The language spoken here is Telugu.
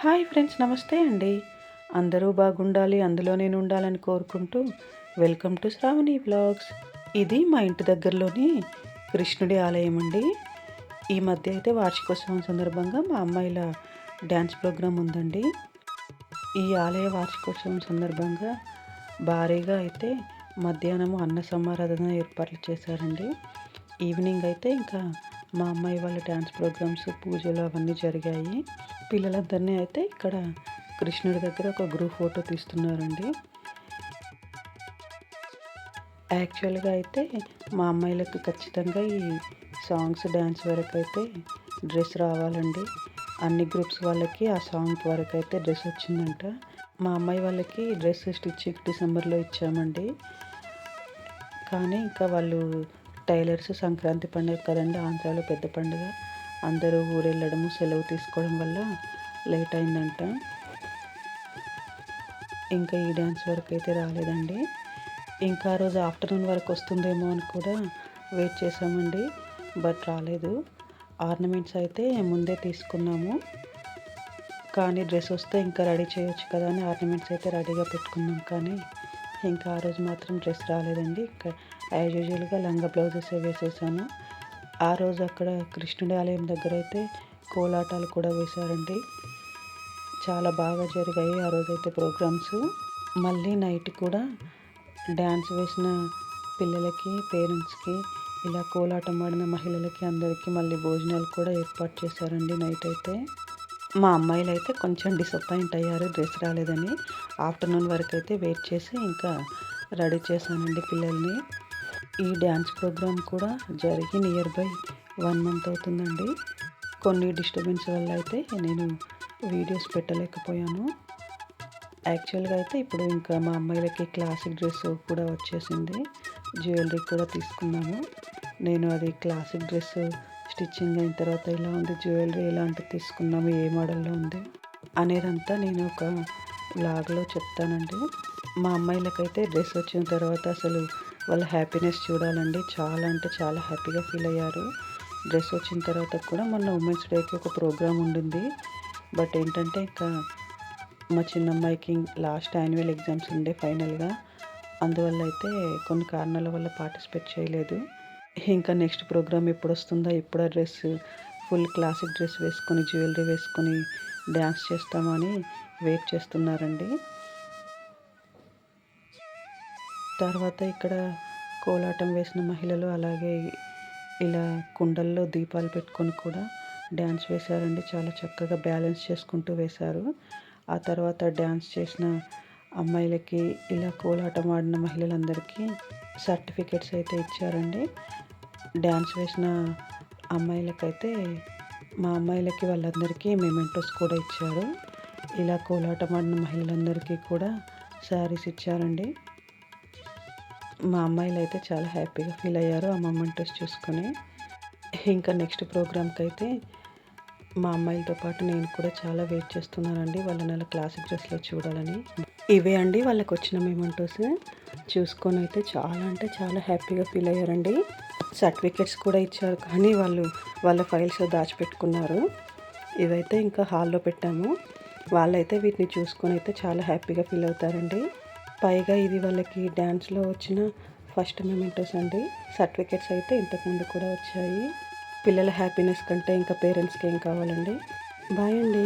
హాయ్ ఫ్రెండ్స్, నమస్తే అండి. అందరూ బాగుండాలి, అందులో నేను ఉండాలని కోరుకుంటూ వెల్కమ్ టు శ్రావణి వ్లాగ్స్. ఇది మా ఇంటి దగ్గరలోని కృష్ణుడి ఆలయం అండి. ఈ మధ్య అయితే వార్షికోత్సవం సందర్భంగా మా అమ్మాయిల డ్యాన్స్ ప్రోగ్రాం ఉందండి. ఈ ఆలయ వార్షికోత్సవం సందర్భంగా భారీగా అయితే మధ్యాహ్నము అన్న సమారాధన ఏర్పాట్లు చేశారండి. ఈవినింగ్ అయితే ఇంకా మా అమ్మాయి వాళ్ళ డ్యాన్స్ ప్రోగ్రామ్స్, పూజలు అవన్నీ జరిగాయి. పిల్లలందరినీ అయితే ఇక్కడ కృష్ణుడి దగ్గర ఒక గ్రూప్ ఫోటో తీస్తున్నారండి. యాక్చువల్గా అయితే మా అమ్మాయిలకు ఖచ్చితంగా ఈ సాంగ్స్, డ్యాన్స్ వరకు అయితే డ్రెస్ రావాలండి. అన్ని గ్రూప్స్ వాళ్ళకి ఆ సాంగ్ వరకు అయితే డ్రెస్ వచ్చిందంట. మా అమ్మాయి వాళ్ళకి డ్రెస్ స్టిచ్చింగ్ డిసెంబర్లో ఇచ్చామండి. కానీ ఇంకా వాళ్ళు టైలర్స్ సంక్రాంతి పండుగ కదండి, ఆంధ్రాలో పెద్ద పండుగ, అందరూ ఊరెళ్ళడము, సెలవు తీసుకోవడం వల్ల లేట్ అయిందంట. ఇంకా ఈ డ్యాన్స్ వరకు అయితే రాలేదండి. ఇంకా రోజు ఆఫ్టర్నూన్ వరకు వస్తుందేమో అని కూడా వెయిట్ చేసామండి, బట్ రాలేదు. ఆర్నమెంట్స్ అయితే ముందే తీసుకున్నాము, కానీ డ్రెస్ వస్తే ఇంకా రెడీ చేయొచ్చు కదా అని ఆర్నమెంట్స్ అయితే రెడీగా పెట్టుకున్నాం. కానీ ఇంకా ఆ రోజు మాత్రం డ్రెస్ రాలేదండి. ఇంకా యాజ్ యూజువల్గా లంగా బ్లౌజెస్ వేసేసాను. ఆ రోజు అక్కడ కృష్ణుడి ఆలయం దగ్గర అయితే కోలాటాలు కూడా వేశారండి. చాలా బాగా జరిగాయి ఆ రోజైతే ప్రోగ్రామ్స్. మళ్ళీ నైట్ కూడా డ్యాన్స్ వేసిన పిల్లలకి, పేరెంట్స్కి, ఇలా కోలాటం ఆడిన మహిళలకి అందరికీ మళ్ళీ భోజనాలు కూడా ఏర్పాటు చేశారండి నైట్ అయితే. మా అమ్మాయిలు అయితే కొంచెం డిసప్పాయింట్ అయ్యారు డ్రెస్ రాలేదని. ఆఫ్టర్నూన్ వరకు అయితే వెయిట్ చేసి ఇంకా రెడీ చేశానండి పిల్లల్ని. ఈ డ్యాన్స్ ప్రోగ్రామ్ కూడా జరిగి నియర్ బై 1 మంత్ అవుతుందండి. కొన్ని డిస్టర్బెన్స్ వల్ల అయితే నేను వీడియోస్ పెట్టలేకపోయాను. యాక్చువల్గా అయితే ఇప్పుడు ఇంకా మా అమ్మాయిలకి క్లాసిక్ డ్రెస్ కూడా వచ్చేసింది. జ్యువెలరీ కూడా తీసుకున్నాము. నేను అది క్లాసిక్ డ్రెస్ స్టిచ్చింగ్ అయిన తర్వాత ఇలా ఉంది, జ్యువెలరీ ఎలాంటిది తీసుకున్నాము, ఏ మోడల్లో ఉంది అనేదంతా నేను ఒక వ్లాగ్లో చెప్తానండి. మా అమ్మాయిలకైతే డ్రెస్ వచ్చిన తర్వాత అసలు వాళ్ళ హ్యాపీనెస్ చూడాలండి. చాలా అంటే చాలా హ్యాపీగా ఫీల్ అయ్యారు. డ్రెస్ వచ్చిన తర్వాత కూడా మొన్న ఉమెన్స్ డేకి ఒక ప్రోగ్రాం ఉండింది. బట్ ఏంటంటే ఇంకా మా చిన్నమ్మాయికి లాస్ట్ యాన్యువల్ ఎగ్జామ్స్ ఉండే ఫైనల్గా, అందువల్ల అయితే కొన్ని కారణాల వల్ల పార్టిసిపేట్ చేయలేదు. ఇంకా నెక్స్ట్ ప్రోగ్రామ్ ఎప్పుడు వస్తుందో, ఎప్పుడు ఆ డ్రెస్ ఫుల్ క్లాసిక్ డ్రెస్ వేసుకొని, జ్యువెలరీ వేసుకొని డ్యాన్స్ చేస్తామని వెయిట్ చేస్తున్నారండి. తర్వాత ఇక్కడ కోలాటం వేసిన మహిళలు అలాగే ఇలా కుండల్లో దీపాలు పెట్టుకొని కూడా డ్యాన్స్ వేశారండి. చాలా చక్కగా బ్యాలెన్స్ చేసుకుంటూ వేశారు. ఆ తర్వాత డ్యాన్స్ చేసిన అమ్మాయిలకి, ఇలా కోలాటం ఆడిన మహిళలందరికీ సర్టిఫికెట్స్ అయితే ఇచ్చారండి. డ్యాన్స్ వేసిన అమ్మాయిలకైతే, మా అమ్మాయిలకి వాళ్ళందరికీ మెమెంటోస్ కూడా ఇచ్చారు. ఇలా కోలాటం ఆడిన మహిళలందరికీ కూడా శారీస్ ఇచ్చారండి. మా అమ్మాయిలు అయితే చాలా హ్యాపీగా ఫీల్ అయ్యారు ఆ మొమెంటోస్ చూసుకొని. ఇంకా నెక్స్ట్ ప్రోగ్రామ్కి అయితే మా అమ్మాయిలతో పాటు నేను కూడా చాలా వెయిట్ చేస్తున్నానండి, వాళ్ళని అలా క్లాసిక్ డ్రెస్లో చూడాలని. ఇవే అండి వాళ్ళకి వచ్చిన మెమెంటోస్. చూసుకొని అయితే చాలా అంటే చాలా హ్యాపీగా ఫీల్ అయ్యారండి. సర్టిఫికెట్స్ కూడా ఇచ్చారు, కానీ వాళ్ళు వాళ్ళ ఫైల్స్ దాచిపెట్టుకున్నారు. ఇవైతే ఇంకా హాల్లో పెట్టాము. వాళ్ళైతే వీటిని చూసుకొని అయితే చాలా హ్యాపీగా ఫీల్ అవుతారండి. పైగా ఇది వాళ్ళకి డ్యాన్స్లో వచ్చిన ఫస్ట్ మెమెంటోస్ అండి. సర్టిఫికెట్స్ అయితే ఇంతకుముందు కూడా వచ్చాయి. పిల్లల హ్యాపీనెస్ కంటే ఇంకా పేరెంట్స్కి ఏం కావాలండి. బాయ్ అండి.